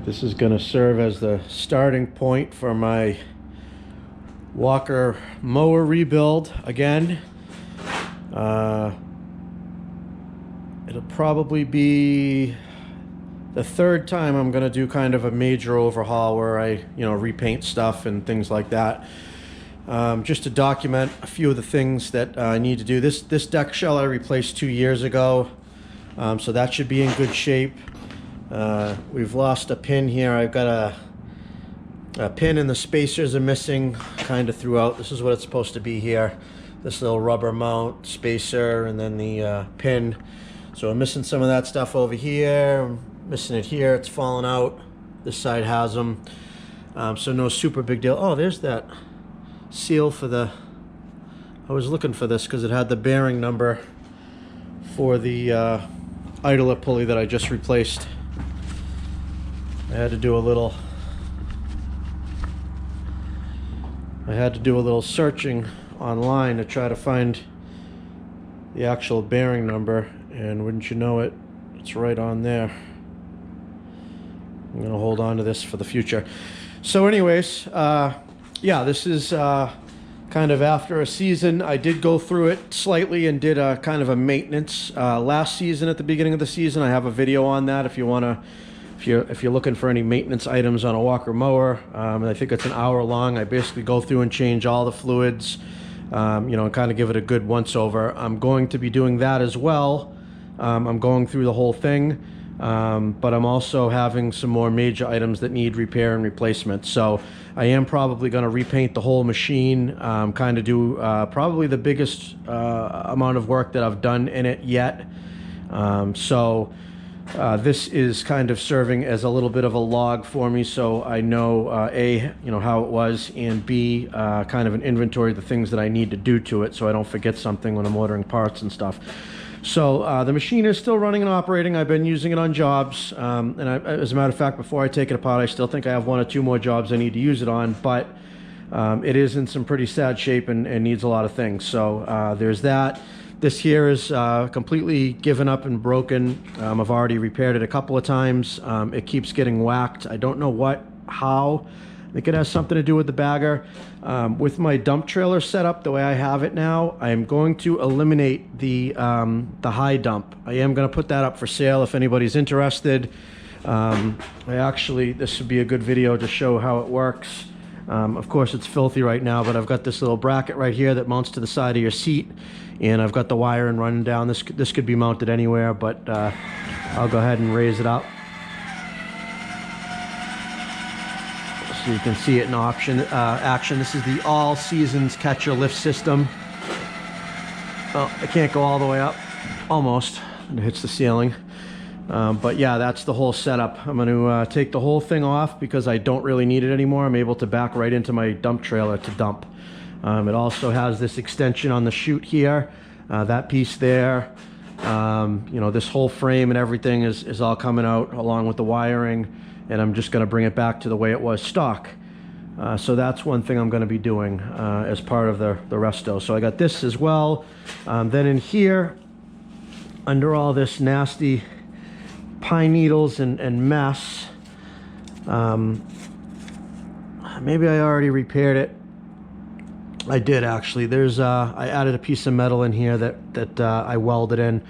This is going to serve as the starting point for my Walker mower rebuild again. It'll probably be the third time I'm going to do kind of a major overhaul where I, repaint stuff and things like that. Just to document a few of the things that I need to do. This deck shell I replaced 2 years ago, so that should be in good shape. We've lost a pin here. I've got a pin and the spacers are missing kind of throughout. This is what it's supposed to be here. This little rubber mount spacer and then the pin. So I'm missing some of that stuff over here. I'm missing it here. It's falling out. This side has them. So no super big deal. Oh, there's that seal for the... I was looking for this because it had the bearing number for the idler pulley that I just replaced. I had to do a little searching online to try to find the actual bearing number, and wouldn't you know it, it's right on there. I'm gonna hold on to this for the future. So anyways, yeah, this is kind of after a season. I did go through it slightly and did a kind of a maintenance last season. At the beginning of the season, I have a video on that if you want to, if you're looking for any maintenance items on a Walker mower. I think it's an hour long. I basically go through and change all the fluids, and kind of give it a good once over. I'm going to be doing that as well. I'm going through the whole thing, but I'm also having some more major items that need repair and replacement. So I am probably going to repaint the whole machine, kind of do probably the biggest amount of work that I've done in it yet. This is kind of serving as a little bit of a log for me, so I know A, how it was, and B, kind of an inventory of the things that I need to do to it so I don't forget something when I'm ordering parts and stuff. So the machine is still running and operating. I've been using it on jobs, and as a matter of fact, before I take it apart, I still think I have 1 or 2 more jobs I need to use it on, but it is in some pretty sad shape and needs a lot of things. So there's that. This here is completely given up and broken. I've already repaired it a couple of times. It keeps getting whacked. I don't know how. I think it has something to do with the bagger. With my dump trailer set up the way I have it now, I am going to eliminate the high dump. I am going to put that up for sale if anybody's interested. This would be a good video to show how it works. Of course, it's filthy right now, but I've got this little bracket right here that mounts to the side of your seat, and I've got the wiring running down. This could be mounted anywhere, but I'll go ahead and raise it up so you can see it in action. This is the All Seasons Catcher Lift System. Oh, I can't go all the way up. Almost. It hits the ceiling. But yeah, that's the whole setup. I'm going to take the whole thing off because I don't really need it anymore. I'm able to back right into my dump trailer to dump. It also has this extension on the chute here, that piece there. This whole frame and everything is all coming out along with the wiring, and I'm just going to bring it back to the way it was stock. So that's one thing I'm going to be doing as part of the resto. So I got this as well. Then in here, under all this nasty pine needles and mess, maybe I already repaired it. I did actually. There's I added a piece of metal in here that I welded in,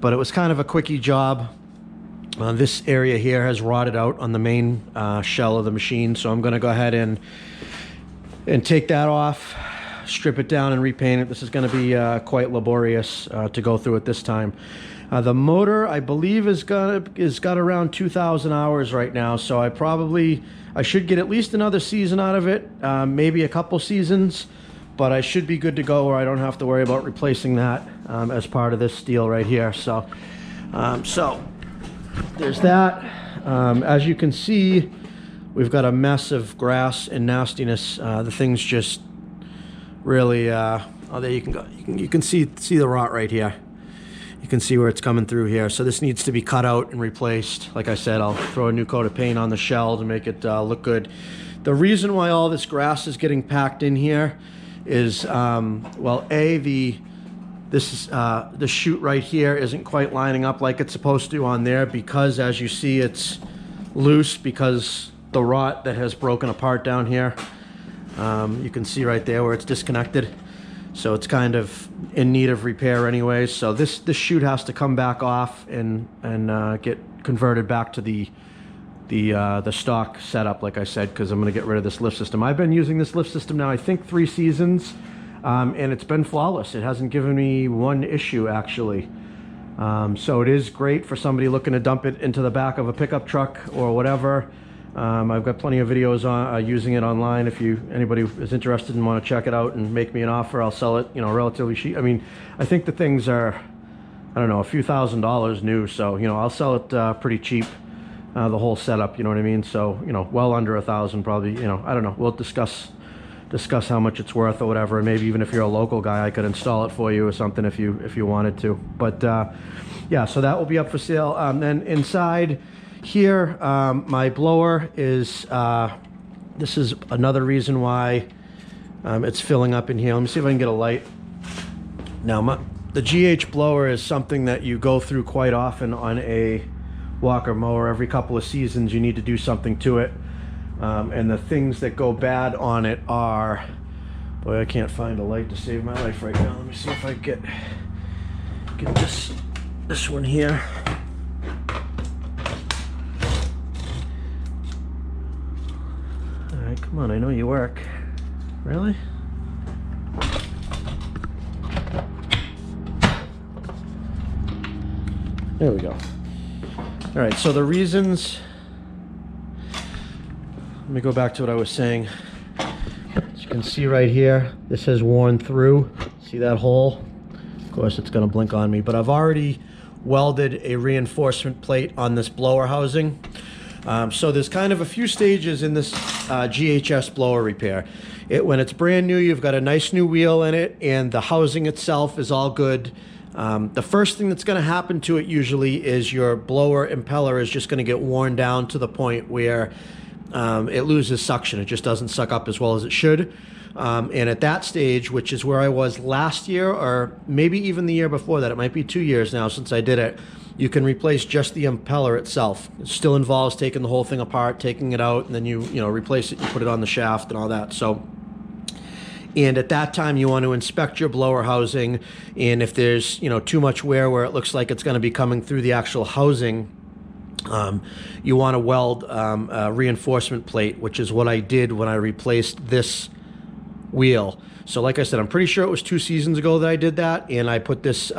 but it was kind of a quickie job. This area here has rotted out on the main shell of the machine, so I'm going to go ahead and take that off, strip it down and repaint it. This is going to be quite laborious to go through it this time. The motor, I believe, is got around 2,000 hours right now, so I should get at least another season out of it, maybe a couple seasons, but I should be good to go where I don't have to worry about replacing that as part of this deal right here. So there's that. As you can see, we've got a mess of grass and nastiness. The thing's just really, oh, there you can go. You can see the rot right here. You can see where it's coming through here. So this needs to be cut out and replaced. Like I said, I'll throw a new coat of paint on the shell to make it look good. The reason why all this grass is getting packed in here is, well, the chute right here isn't quite lining up like it's supposed to on there, because as you see, it's loose because the rot that has broken apart down here. You can see right there where it's disconnected. So it's kind of in need of repair anyways. So this chute has to come back off and get converted back to the stock setup, like I said, because I'm going to get rid of this lift system. I've been using this lift system now, I think 3 seasons, and it's been flawless. It hasn't given me one issue, actually. So it is great for somebody looking to dump it into the back of a pickup truck or whatever. I've got plenty of videos on using it online. If anybody is interested and want to check it out and make me an offer, I'll sell it, you know, relatively cheap. I mean, I think the things are, I don't know, a few $1,000s new, so, you know, I'll sell it pretty cheap, the whole setup, you know what I mean? So, you know, well under 1,000 probably, you know, I don't know. We'll discuss how much it's worth or whatever, and maybe even if you're a local guy, I could install it for you or something if you wanted to. But yeah, so that will be up for sale. Then inside here, my blower is, this is another reason why it's filling up in here. Let me see if I can get a light. Now, the GH blower is something that you go through quite often on a Walker mower. Every couple of seasons, you need to do something to it. And the things that go bad on it are, boy, I can't find a light to save my life right now. Let me see if I get this one here. All right, come on, I know you work. Really? There we go. All right, so the reasons, let me go back to what I was saying. As you can see right here, this has worn through. See that hole? Of course, it's going to blink on me, but I've already welded a reinforcement plate on this blower housing. So there's kind of a few stages in this GHS blower repair. When it's brand new, you've got a nice new wheel in it, and the housing itself is all good. The first thing that's going to happen to it usually is your blower impeller is just going to get worn down to the point where it loses suction. It just doesn't suck up as well as it should. And at that stage, which is where I was last year, or maybe even the year before that, it might be 2 years now since I did it, you can replace just the impeller itself. It still involves taking the whole thing apart, taking it out, and then you replace it, you put it on the shaft and all that. So, and at that time, you want to inspect your blower housing, and if there's too much wear where it looks like it's going to be coming through the actual housing, you want to weld a reinforcement plate, which is what I did when I replaced this wheel. So like I said, I'm pretty sure it was 2 seasons ago that I did that, and I put this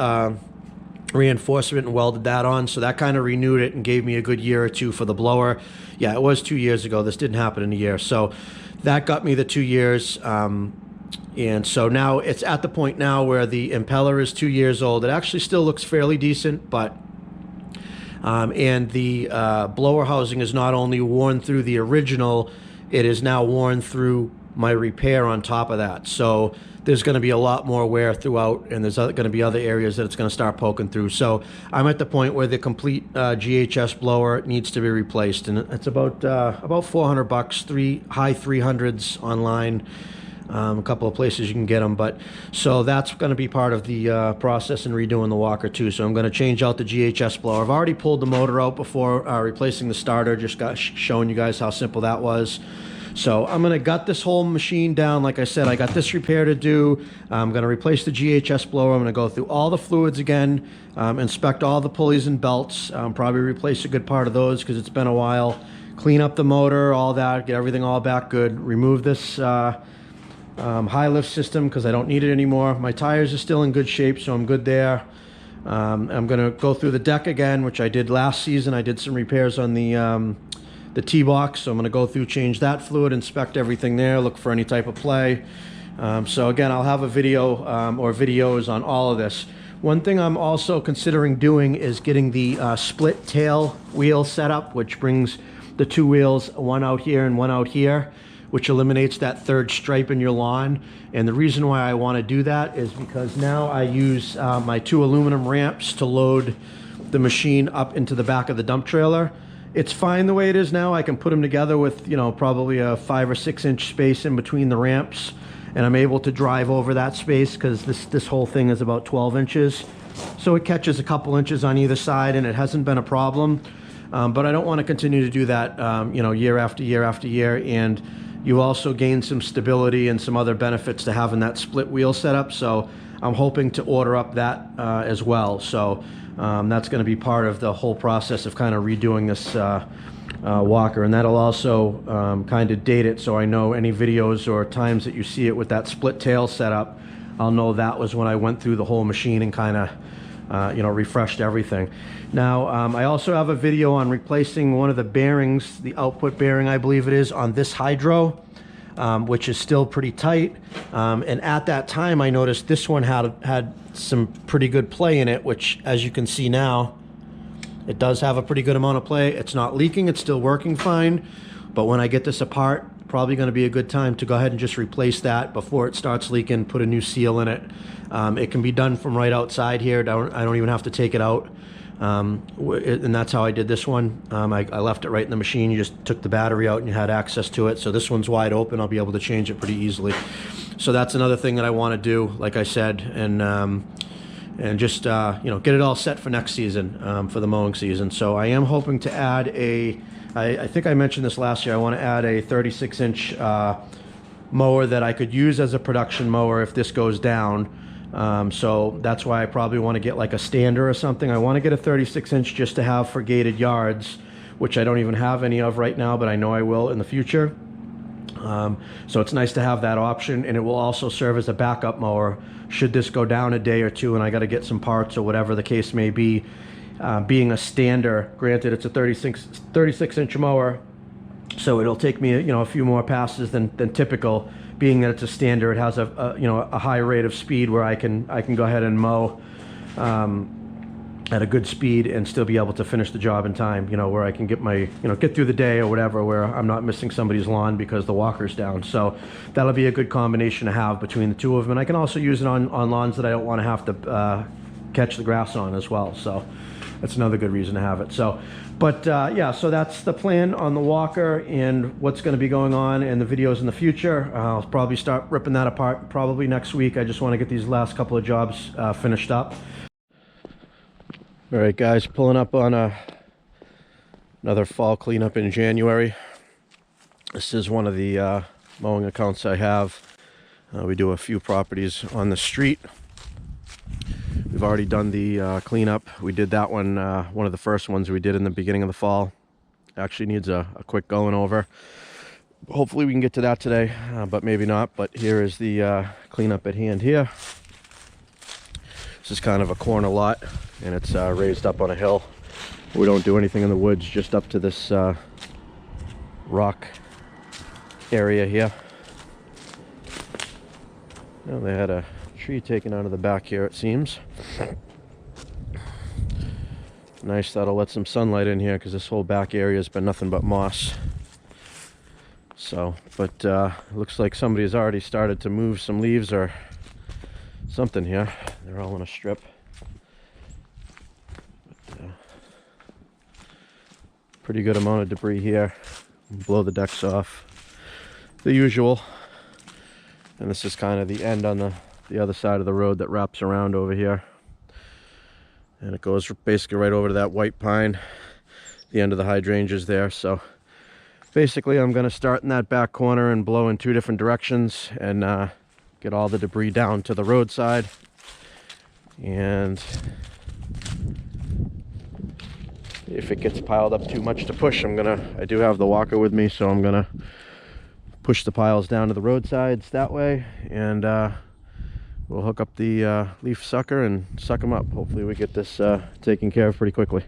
reinforcement and welded that on, so that kind of renewed it and gave me a good year or two for the blower. Yeah, it was 2 years ago. This didn't happen in a year, so that got me the 2 years. And so now it's at the point now where the impeller is 2 years old. It actually still looks fairly decent, but and the blower housing is not only worn through the original, it is now worn through my repair on top of that. So there's going to be a lot more wear throughout, and there's going to be other areas that it's going to start poking through. So I'm at the point where the complete GHS blower needs to be replaced, and it's about $400, high 300s online. A couple of places you can get them, but so that's going to be part of the process in redoing the Walker too. So I'm going to change out the GHS blower. I've already pulled the motor out before replacing the starter, just got showing you guys how simple that was. So I'm going to gut this whole machine down. Like I said, I got this repair to do. I'm going to replace the GHS blower. I'm going to go through all the fluids again, inspect all the pulleys and belts, probably replace a good part of those because it's been a while, clean up the motor, all that, get everything all back good, remove this high lift system because I don't need it anymore. My tires are still in good shape, so I'm good there. I'm going to go through the deck again, which I did last season. I did some repairs on the T-box, so I'm going to go through, change that fluid, inspect everything there, look for any type of play. So again, I'll have a video or videos on all of this. One thing I'm also considering doing is getting the split tail wheel set up, which brings the 2 wheels, one out here and one out here, which eliminates that third stripe in your lawn. And the reason why I want to do that is because now I use my 2 aluminum ramps to load the machine up into the back of the dump trailer. It's fine the way it is now. I can put them together with, probably a 5 or 6 inch space in between the ramps, and I'm able to drive over that space because this whole thing is about 12 inches. So it catches a couple inches on either side, and it hasn't been a problem. But I don't want to continue to do that, you know, year after year after year. And you also gain some stability and some other benefits to having that split wheel setup. So I'm hoping to order up that as well. So that's going to be part of the whole process of kind of redoing this walker, and that'll also kind of date it, so I know any videos or times that you see it with that split tail setup, I'll know that was when I went through the whole machine and kind of you know, refreshed everything. Now I also have a video on replacing one of the bearings, the output bearing I believe it is, on this hydro, which is still pretty tight, and at that time I noticed this one had some pretty good play in it, which as you can see now, it does have a pretty good amount of play. It's not leaking, it's still working fine, but when I get this apart, probably going to be a good time to go ahead and just replace that before it starts leaking, put a new seal in it. It can be done from right outside here. I don't even have to take it out, and that's how I did this one. I left it right in the machine. You just took the battery out and you had access to it. So this one's wide open. I'll be able to change it pretty easily. So that's another thing that I want to do, like I said, and just you know, get it all set for next season, for the mowing season. So I am hoping to add I think I mentioned this last year, I want to add a 36-inch mower that I could use as a production mower if this goes down. So that's why I probably want to get like a stander or something. I want to get a 36-inch just to have for gated yards, which I don't even have any of right now, but I know I will in the future. So it's nice to have that option, and it will also serve as a backup mower should this go down a day or two and I got to get some parts or whatever the case may be. Being a stander, granted it's a 36-inch mower, so it'll take me, you know, a few more passes than typical. Being that it's a stander, it has a you know, a high rate of speed where I can go ahead and mow at a good speed and still be able to finish the job in time, you know, where I can get my, you know, get through the day or whatever, where I'm not missing somebody's lawn because the walker's down. So that'll be a good combination to have between the two of them. And I can also use it on lawns that I don't want to have to catch the grass on as well. So that's another good reason to have it. So, but yeah, so that's the plan on the walker and what's going to be going on in the videos in the future. I'll probably start ripping that apart probably next week. I just want to get these last couple of jobs finished up. All right, guys, pulling up on another fall cleanup in January. This is one of the mowing accounts I have. We do a few properties on the street. We've already done the cleanup. We did that one, one of the first ones we did in the beginning of the fall. Actually needs a quick going over. Hopefully we can get to that today, but maybe not. But here is the cleanup at hand here. This is kind of a corner lot, and it's raised up on a hill. We don't do anything in the woods, just up to this rock area here. Well, they had a tree taken out of the back here, it seems. Nice, that'll let some sunlight in here because this whole back area has been nothing but moss. So, but looks like somebody's already started to move some leaves or something here. They're all in a strip. But, pretty good amount of debris here. Blow the decks off. The usual. And this is kind of the end on the other side of the road that wraps around over here. And it goes basically right over to that white pine. The end of the hydrangeas there. So basically I'm going to start in that back corner and blow in two different directions and get all the debris down to the roadside. And if it gets piled up too much to push, I do have the walker with me, so I'm gonna push the piles down to the roadsides that way, and we'll hook up the leaf sucker and suck them up. Hopefully we get this taken care of pretty quickly.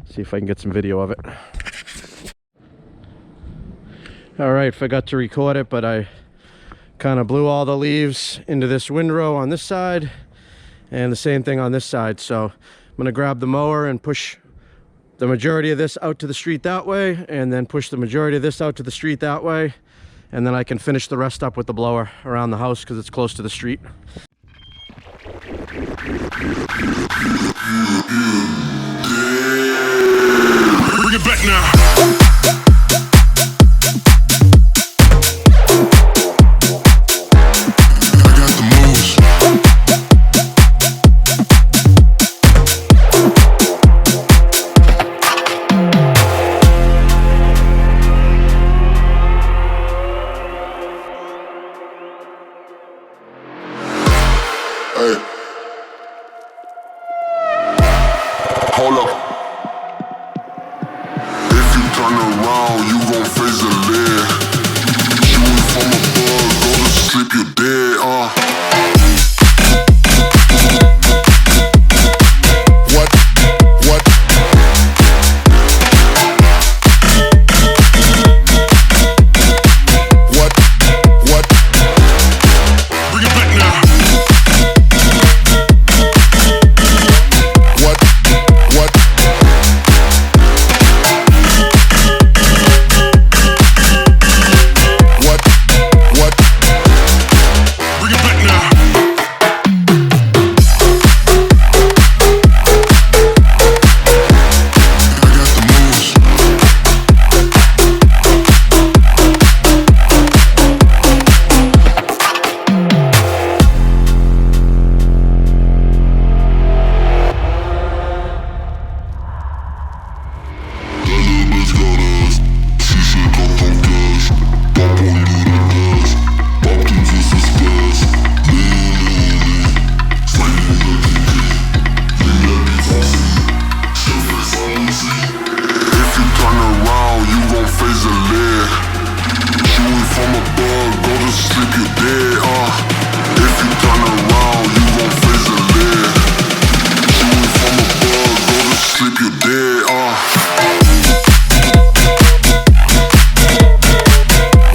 See if I can get some video of it. All right, forgot to record it, but I kind of blew all the leaves into this windrow on this side and the same thing on this side. So I'm going to grab the mower and push the majority of this out to the street that way, and then push the majority of this out to the street that way, and then I can finish the rest up with the blower around the house because it's close to the street. Bring it back now. hold up. If you turn around, you gon' face the lead. Shooting from above, go to sleep, you dead, What? What? What? What? Bring it back now. What? What? What? What? Bring it back now. I got the moves. If you turn around, you gon' face the lead. Shooting from above, go to sleep, you dead, If you turn around, you gon' face the lead. Shooting from above, go to sleep, you dead,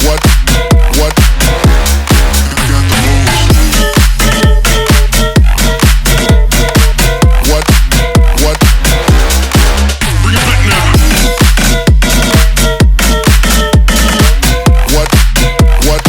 What? What? I got the moves. What? What? Bring it back now. What? What?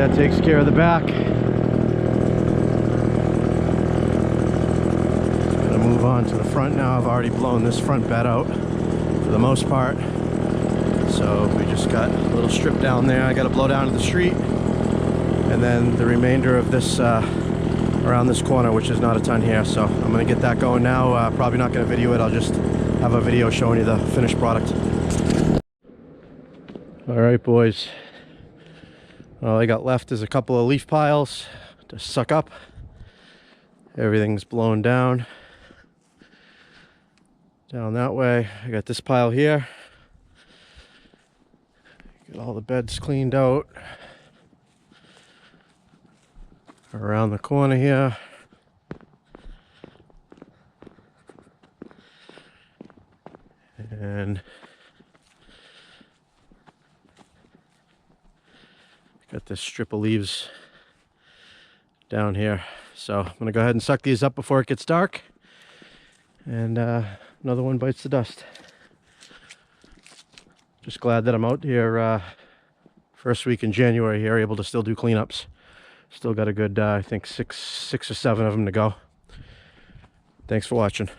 that takes care of the back. Gonna move on to the front now. I've already blown this front bed out for the most part. So we just got a little strip down there. I got to blow down to the street. And then the remainder of this around this corner, which is not a ton here. So I'm gonna get that going now. Probably not gonna video it. I'll just have a video showing you the finished product. All right, boys. All I got left is a couple of leaf piles to suck up. Everything's blown down that way. I got this pile here. Get all the beds cleaned out. Around the corner here. And got this strip of leaves down here. So I'm gonna go ahead and suck these up before it gets dark. And another one bites the dust. Just glad that I'm out here first week in January here, able to still do cleanups. Still got a good, I think six or seven of them to go. Thanks for watching.